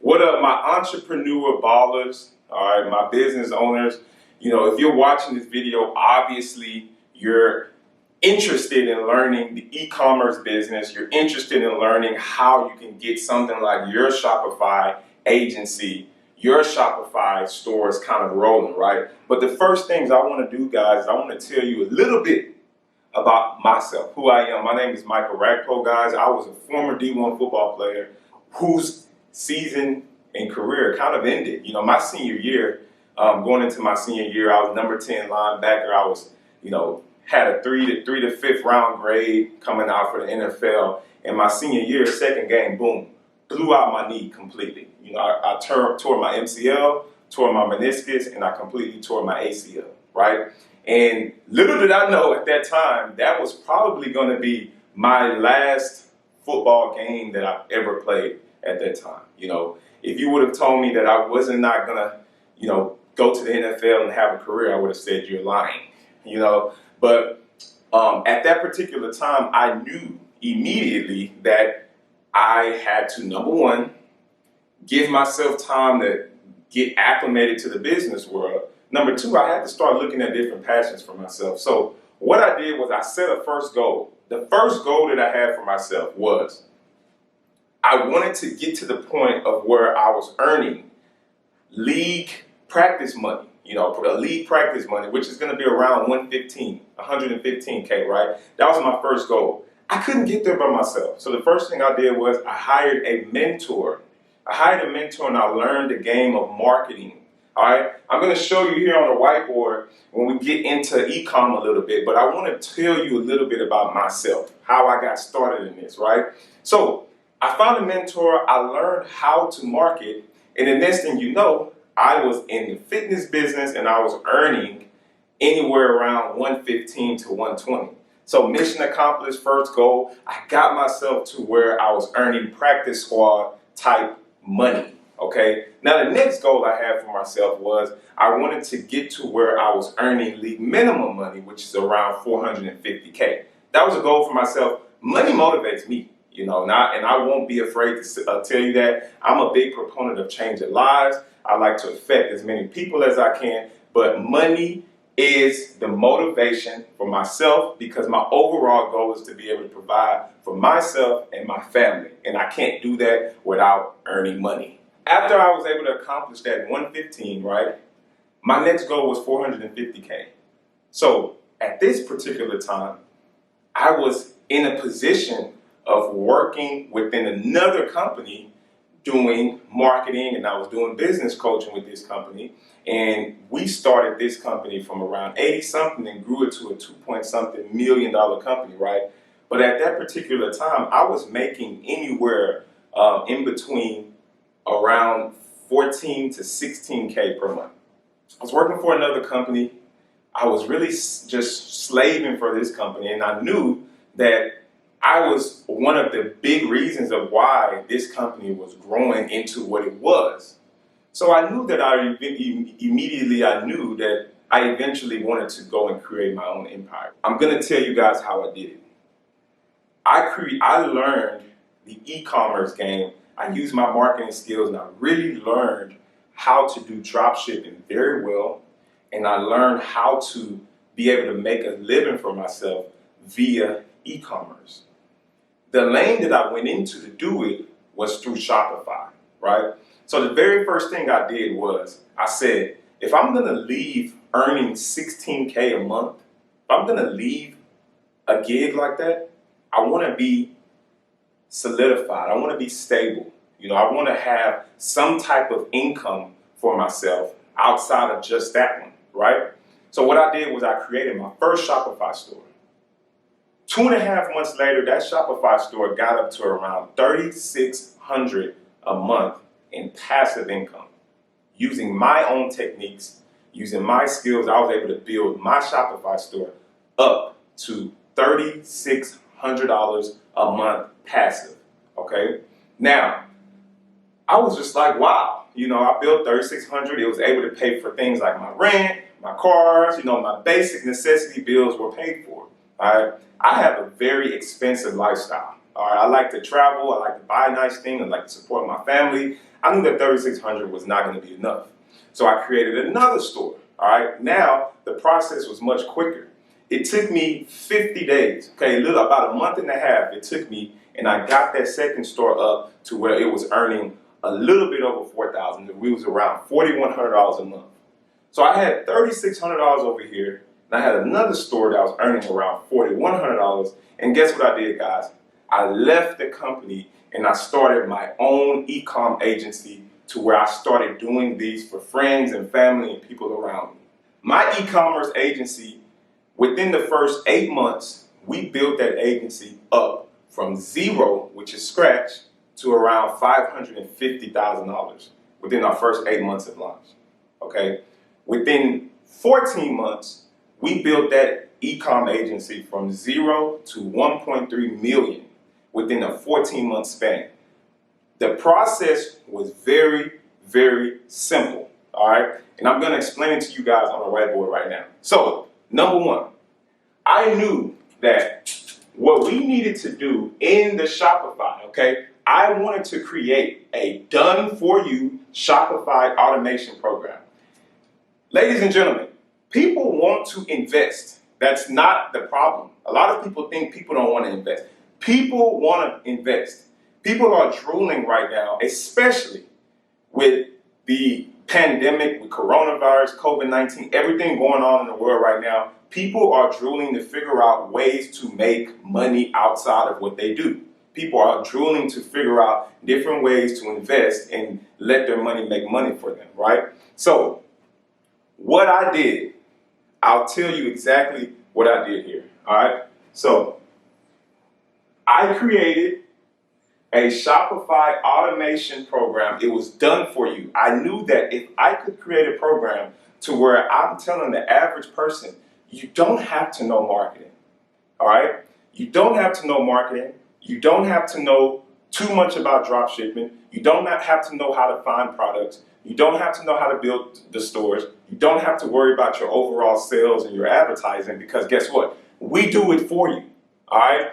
What up, my entrepreneur ballers, all right, my business owners. If you're watching this video, obviously you're interested in learning the e-commerce business. You're interested in learning how you can get something like your Shopify agency, your Shopify stores kind of rolling, right? But the first things I want to do, guys, is I want to tell you a little bit about myself, who I am. My name is Michael Ragpo, guys. I was a former D1 football player whose season and career kind of ended. My senior year, going into my senior year, I was number 10 linebacker. I was, had a three to fifth round grade coming out for the NFL. And my senior year, second game, boom, blew out my knee completely. I tore my MCL, tore my meniscus, and I completely tore my ACL, right? And little did I know at that time, that was probably going to be my last football game that I've ever played at that time. If you would have told me that I wasn't not going to, go to the NFL and have a career, I would have said you're lying, But at that particular time, I knew immediately that I had to, number one, give myself time to get acclimated to the business world. Number two, I had to start looking at different passions for myself. So what I did was I set a first goal. The first goal that I had for myself was I wanted to get to the point of where I was earning league practice money, league practice money, which is going to be around 115K, right? That was my first goal. I couldn't get there by myself. So the first thing I did was I hired a mentor. And I learned the game of marketing. All right, I'm going to show you here on the whiteboard when we get into Ecom a little bit, but I want to tell you a little bit about myself, how I got started in this, right? So I found a mentor, I learned how to market, and the next thing you know, I was in the fitness business and I was earning anywhere around 115 to 120. So mission accomplished, first goal, I got myself to where I was earning practice squad type money, okay? Now the next goal I had for myself was I wanted to get to where I was earning league minimum money, which is around 450K. That was a goal for myself. Money motivates me, and I won't be afraid to tell you that. I'm a big proponent of changing lives. I like to affect as many people as I can, but money is the motivation for myself because my overall goal is to be able to provide for myself and my family, and I can't do that without earning money. After I was able to accomplish that 115, right, my next goal was 450K. So at this particular time, I was in a position of working within another company doing marketing, and I was doing business coaching with this company. And we started this company from around 80 something and grew it to a 2-point-something million company, right? But at that particular time, I was making anywhere in between around 14 to 16K per month. I was working for another company. I was really just slaving for this company, and I knew that I was one of the big reasons of why this company was growing into what it was. So I knew that I knew that I eventually wanted to go and create my own empire. I'm going to tell you guys how I did it. I learned the e-commerce game. I used my marketing skills and I really learned how to do drop shipping very well. And I learned how to be able to make a living for myself via e-commerce. The lane that I went into to do it was through Shopify, right? So the very first thing I did was I said, if I'm going to leave earning 16K a month, if I'm going to leave a gig like that, I want to be solidified. I want to be stable. I want to have some type of income for myself outside of just that one, right? So what I did was I created my first Shopify store. 2.5 months later, that Shopify store got up to around $3,600 a month in passive income. Using my own techniques, using my skills, I was able to build my Shopify store up to $3,600 a month passive, okay? Now, I was just like, wow, I built $3,600. It was able to pay for things like my rent, my cars, my basic necessity bills were paid for, all right? I have a very expensive lifestyle, All right, I like to travel. I like to buy nice things. I like to support my family. I knew that 3,600 was not going to be enough. So I created another store. All right, now the process was much quicker. It took me 50 days, okay, about a month and a half it took me, and I got that second store up to where it was earning a little bit over $4,000. It was around $4,100 a month. So I had $3,600 over here, and I had another store that was earning around $4,100. And guess what I did, guys? I left the company and I started my own e-com agency to where I started doing these for friends and family and people around me. My e-commerce agency, within the first 8 months, we built that agency up from zero, which is scratch, to around $550,000 within our first 8 months of launch. Okay? Within 14 months, we built that e-com agency from zero to 1.3 million within a 14-month span. The process was very, very simple. All right? And I'm going to explain it to you guys on the whiteboard right now. So, number one, I knew that what we needed to do in the Shopify, okay, I wanted to create a done-for-you Shopify automation program. Ladies and gentlemen, people want to invest. That's not the problem. A lot of people think people don't want to invest. People want to invest. People are drooling right now, especially with the pandemic, with coronavirus, COVID-19, everything going on in the world right now. People are drooling to figure out ways to make money outside of what they do. People are drooling to figure out different ways to invest and let their money make money for them, right? So, what I did, I'll tell you exactly what I did here, all right? So, I created a Shopify automation program. It was done for you. I knew that if I could create a program to where I'm telling the average person, you don't have to know marketing, all right? You don't have to know marketing. You don't have to know too much about drop shipping. You don't have to know how to find products. You don't have to know how to build the stores. You don't have to worry about your overall sales and your advertising, because guess what? We do it for you, all right?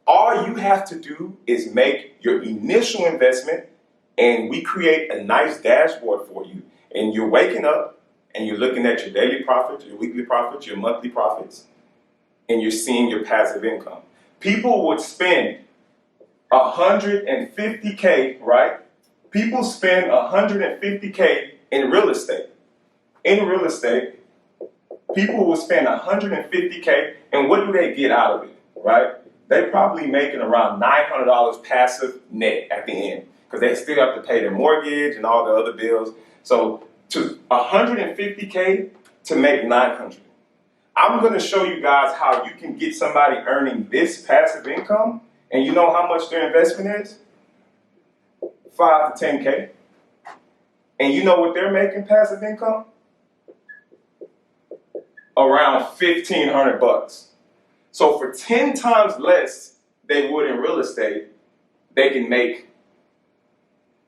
All you have to do is make your initial investment, and we create a nice dashboard for you. And you're waking up and you're looking at your daily profits, your weekly profits, your monthly profits, and you're seeing your passive income. People would spend $150K, right? People spend $150K in real estate. In real estate, people will spend $150K, and what do they get out of it, right? They're probably making around $900 passive net at the end, because they still have to pay their mortgage and all the other bills. So to $150K to make $900. I'm going to show you guys how you can get somebody earning this passive income, and you know how much their investment is? 5 to 10K. And you know what they're making passive income? Around 1,500 bucks. So for 10 times less they would in real estate, they can make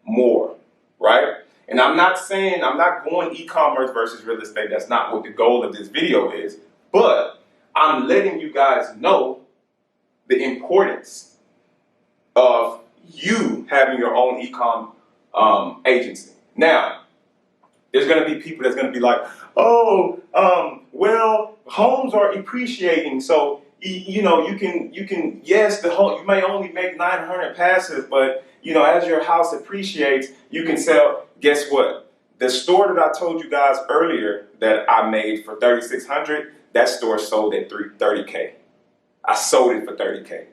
more, right? And I'm not going e-commerce versus real estate. That's not what the goal of this video is. But I'm letting you guys know the importance of you having your own e-com agency. Now, there's going to be people that's going to be like, oh, well, homes are appreciating, so you can yes, the home, you may only make 900 passive, but as your house appreciates, you can sell. Guess what? The store that I told you guys earlier that I made for 3,600, that store sold at 30K. I sold it for 30K.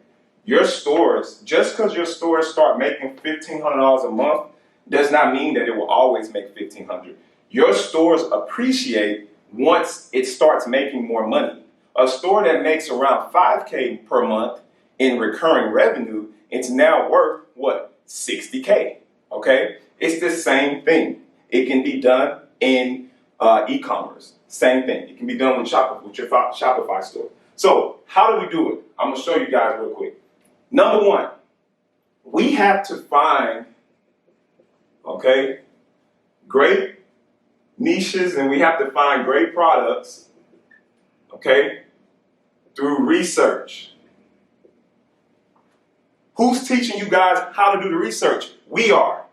Your stores, just because your stores start making $1,500 a month, does not mean that it will always make $1,500. Your stores appreciate once it starts making more money. A store that makes around 5K per month in recurring revenue, it's now worth what? 60K. Okay? It's the same thing. It can be done in e-commerce. Same thing. It can be done with your Shopify store. So how do we do it? I'm going to show you guys real quick. Number one, we have to find, okay, great niches, and we have to find great products, okay, through research. Who's teaching you guys how to do the research? We are.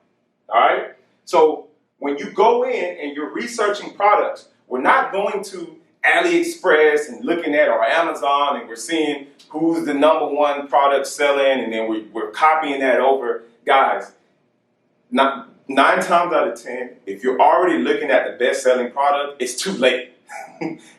All right? So when you go in and you're researching products, we're not going to AliExpress and looking at or Amazon and we're seeing who's the number one product selling and then we're copying that over. Guys, not 9 times out of 10, if you're already looking at the best-selling product, it's too late.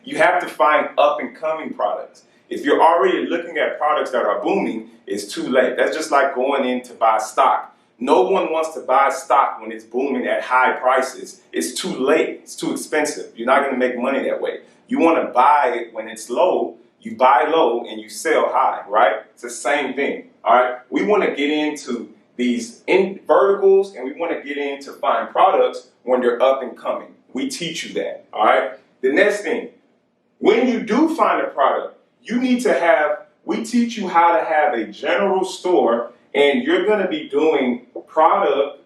You have to find up-and-coming products. If you're already looking at products that are booming, it's too late. That's just like going in to buy stock. No one wants to buy stock when it's booming at high prices. It's too late. It's too expensive. You're not going to make money that way. You want to buy it when it's low. You buy low and you sell high, right? It's the same thing, all right? We want to get into these verticals and we want to get in to find products when they're up and coming. We teach you that, all right? The next thing, when you do find a product, you need to have, we teach you how to have a general store and you're going to be doing product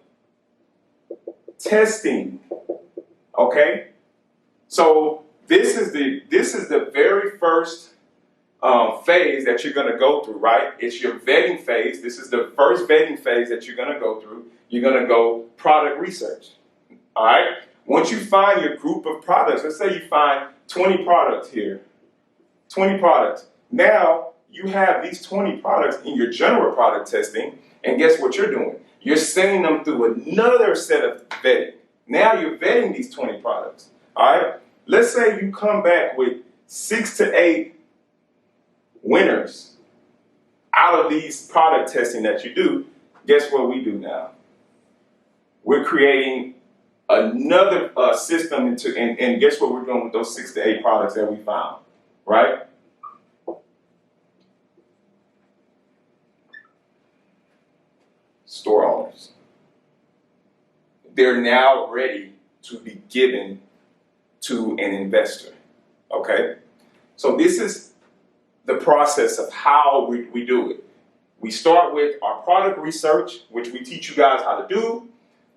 testing, okay? So this is the very first phase that you're going to go through, right? It's your vetting phase. This is the first vetting phase that you're going to go through. You're going to go product research, all right? Once you find your group of products, let's say you find 20 products here, 20 products. Now you have these 20 products in your general product testing, and guess what you're doing? You're sending them through another set of vetting. Now you're vetting these 20 products, all right? Let's say you come back with 6 to 8 winners out of these product testing that you do. Guess what we do now? We're creating another system and guess what we're doing with those 6 to 8 products that we found, right? Store owners. They're now ready to be given to an investor, okay? So this is the process of how we do it. We start with our product research, which we teach you guys how to do.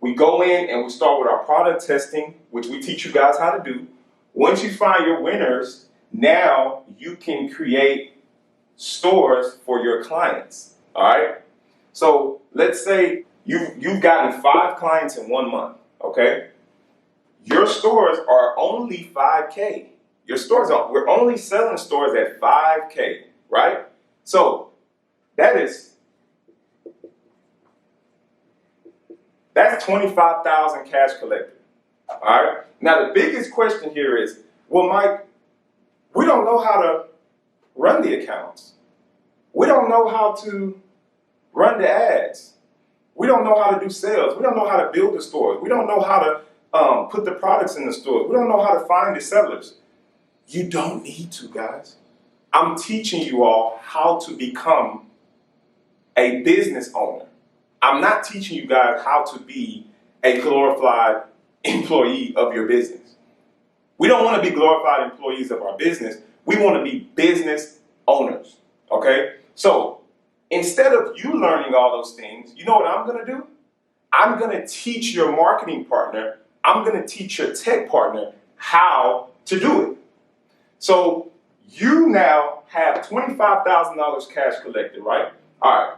We go in and we start with our product testing, which we teach you guys how to do. Once you find your winners, now you can create stores for your clients, all right? So let's say you've gotten 5 clients in 1 month, okay? Your stores are only 5K. Your stores we're only selling stores at 5K, right? So that's 25,000 cash collected. All right. Now the biggest question here is, well, Mike, we don't know how to run the accounts. We don't know how to run the ads. We don't know how to do sales. We don't know how to build the stores. We don't know how to put the products in the stores. We don't know how to find the sellers. You don't need to, guys. I'm teaching you all how to become a business owner. I'm not teaching you guys how to be a glorified employee of your business. We don't want to be glorified employees of our business. We want to be business owners, okay? So instead of you learning all those things, you know what I'm going to do? I'm going to teach your marketing partner, I'm going to teach your tech partner how to do it. So you now have $25,000 cash collected, right? All right.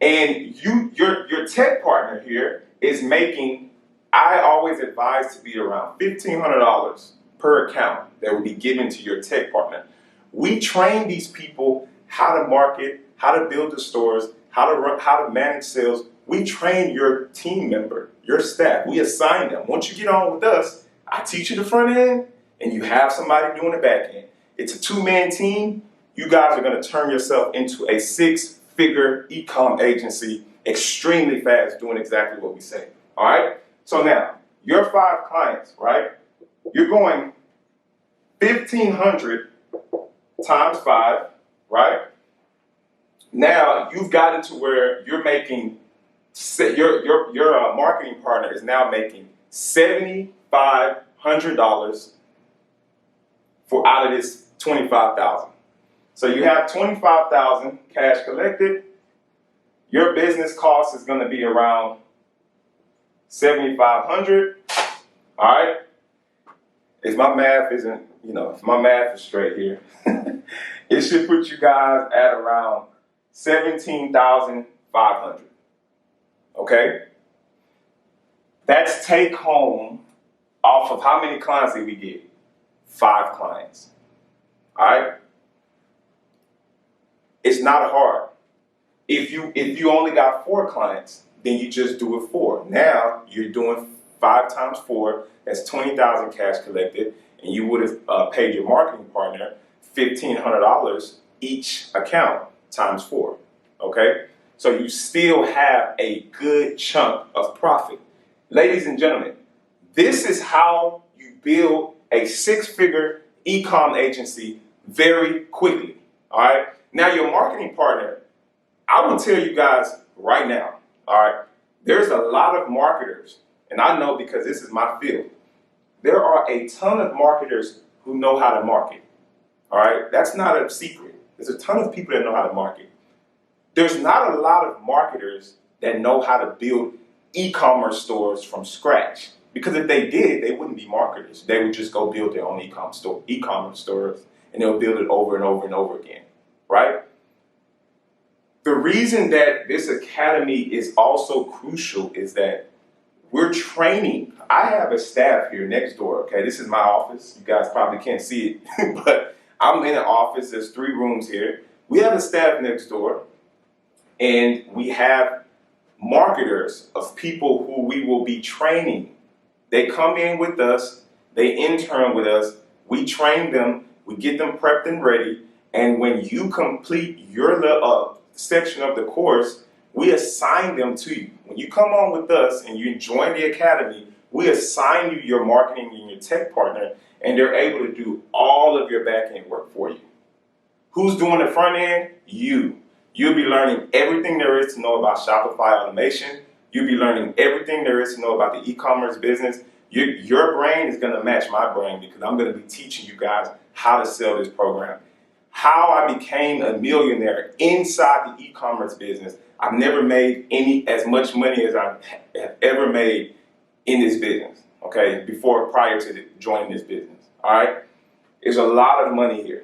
And your tech partner here is making, I always advise to be around $1,500 per account that will be given to your tech partner. We train these people how to market, how to build the stores, how to manage sales. We train your team member, your staff. We assign them. Once you get on with us, I teach you the front end, and you have somebody doing the back end. It's a 2-man team. You guys are going to turn yourself into a 6-figure ecom agency extremely fast, doing exactly what we say. All right? So now, your 5 clients, right? You're going 1,500 times 5, right? Now, you've gotten to where you're making, your marketing partner is now making $7,500 out of this 25,000. So you have 25,000 cash collected. Your business cost is going to be around 7,500. All right. If my math isn't, if my math is straight here, it should put you guys at around $17,500 500. Okay? That's take home off of how many clients did we get? 5 clients. All right? It's not hard. If you only got 4 clients, then you just do it 4. Now you're doing 5 times 4. That's 20,000 cash collected, and you would have paid your marketing partner $1,500 each account times 4. Okay, so you still have a good chunk of profit. Ladies and gentlemen, this is how you build a 6-figure e-com agency very quickly. All right. Now your marketing partner, I will tell you guys right now, all right, there's a lot of marketers, and I know because this is my field. There are a ton of marketers who know how to market, all right? That's not a secret. There's a ton of people that know how to market. There's not a lot of marketers that know how to build e-commerce stores from scratch, because if they did, they wouldn't be marketers. They would just go build their own e-commerce stores, and they'll build it over and over and over again, right? The reason that this academy is also crucial is that we're training. I have a staff here next door, okay? This is my office. You guys probably can't see it, but I'm in an office. There's 3 rooms here. We have a staff next door, and we have marketers of people who we will be training. They come in with us. They intern with us. We train them. We get them prepped and ready. And when you complete your section of the course, we assign them to you. When you come on with us and you join the academy, we assign you your marketing and your tech partner, and they're able to do all of your back end work for you. Who's doing the front end? You. You'll be learning everything there is to know about Shopify automation. You'll be learning everything there is to know about the e-commerce business. Your brain is going to match my brain, because I'm going to be teaching you guys how to sell this program. How I became a millionaire inside the e-commerce business. I've never made as much money as I have ever made in this business, okay, prior to joining this business, all right? There's a lot of money here,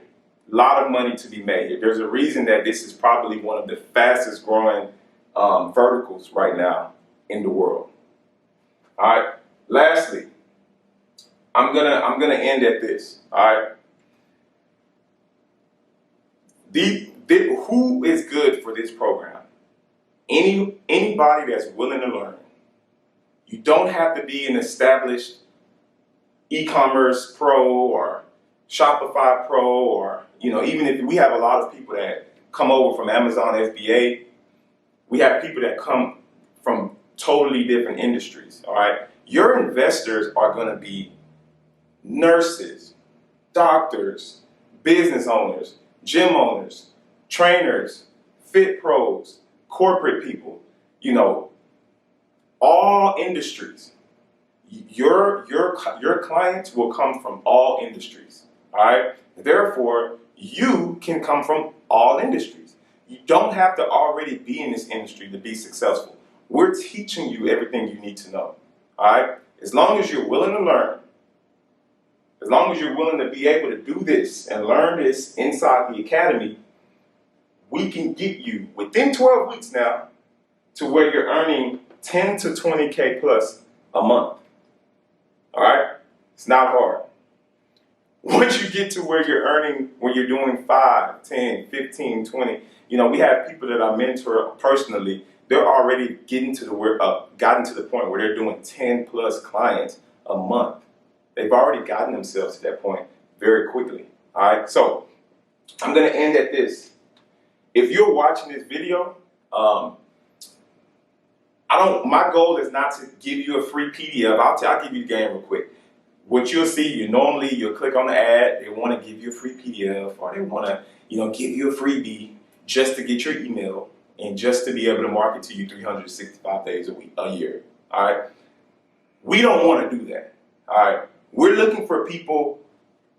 a lot of money to be made here. There's a reason that this is probably one of the fastest growing verticals right now in the world, all right? Lastly, I'm gonna end at this, all right? Who is good for this program? Anybody that's willing to learn. You don't have to be an established e-commerce pro or Shopify pro, or even if we have a lot of people that come over from Amazon FBA, we have people that come from totally different industries. All right, your investors are going to be nurses, doctors, business owners, gym owners, trainers, fit pros, corporate people, all industries. Your clients will come from all industries, all right? Therefore, you can come from all industries. You don't have to already be in this industry to be successful. We're teaching you everything you need to know, all right? As long as you're willing to learn, as long as you're willing to be able to do this and learn this inside the academy, we can get you within 12 weeks now to where you're earning 10 to 20K plus a month. All right? It's not hard. Once you get to where you're earning, when you're doing 5, 10, 15, 20, we have people that I mentor personally. They're already gotten to the point where they're doing 10 plus clients a month. They've already gotten themselves to that point very quickly. All right? So I'm going to end at this. If you're watching this video, my goal is not to give you a free PDF. I'll give you the game real quick. What you'll see, you'll click on the ad. They want to give you a free PDF, or they want to, give you a freebie just to get your email and just to be able to market to you 365 days a year. All right. We don't want to do that. All right. We're looking for people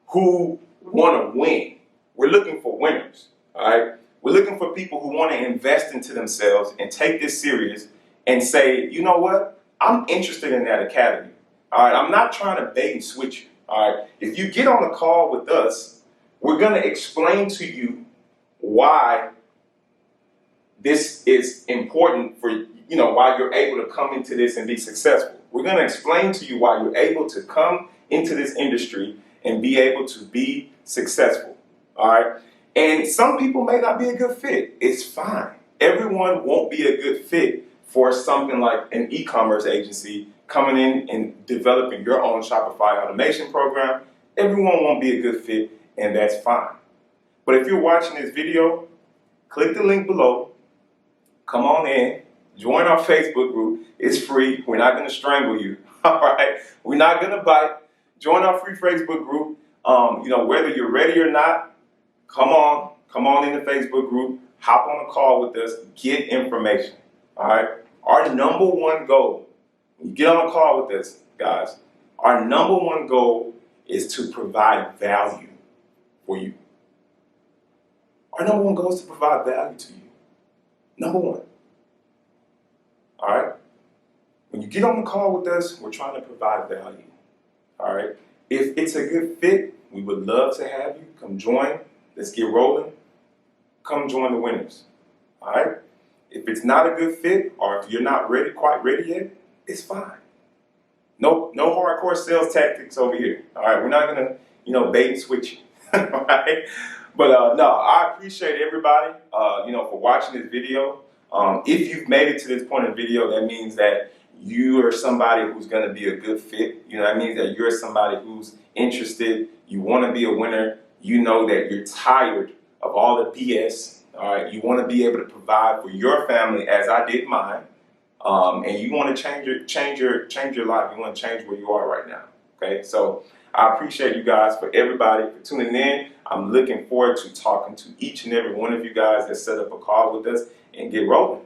who want to win. We're looking for winners. All right. We're looking for people who want to invest into themselves and take this serious and say, you know what? I'm interested in that academy. All right. I'm not trying to bait and switch you. All right. If you get on a call with us, we're going to explain to you why this is important for, why you're able to come into this and be successful. We're going to explain to you why you're able to come into this industry and be able to be successful. All right. And some people may not be a good fit. It's fine. Everyone won't be a good fit for something like an e-commerce agency coming in and developing your own Shopify automation program. Everyone won't be a good fit, and that's fine. But if you're watching this video, click the link below, come on in, join our Facebook group. It's free. We're not going to strangle you. All right. We're not going to bite. Join our free Facebook group. Whether you're ready or not, come on in the Facebook group, hop on a call with us, get information. All right. Our number one goal, when you get on a call with us, guys, our number one goal is to provide value for you. Our number one goal is to provide value to you. Number one. All right. When you get on the call with us, we're trying to provide value. All right. If it's a good fit, we would love to have you come join. Let's get rolling. Come join the winners. All right. If it's not a good fit, or if you're not quite ready yet, it's fine. No hardcore sales tactics over here. All right. We're not gonna, bait and switch you. All right. But no, I appreciate everybody, for watching this video. If you've made it to this point in the video, that means that you are somebody who's going to be a good fit. That means that you're somebody who's interested. You want to be a winner. You know that you're tired of all the BS. All right. You want to be able to provide for your family, as I did mine. And you want to change your life. You want to change where you are right now. Okay. So I appreciate you guys, for everybody, for tuning in. I'm looking forward to talking to each and every one of you guys that set up a call with us and get rolling.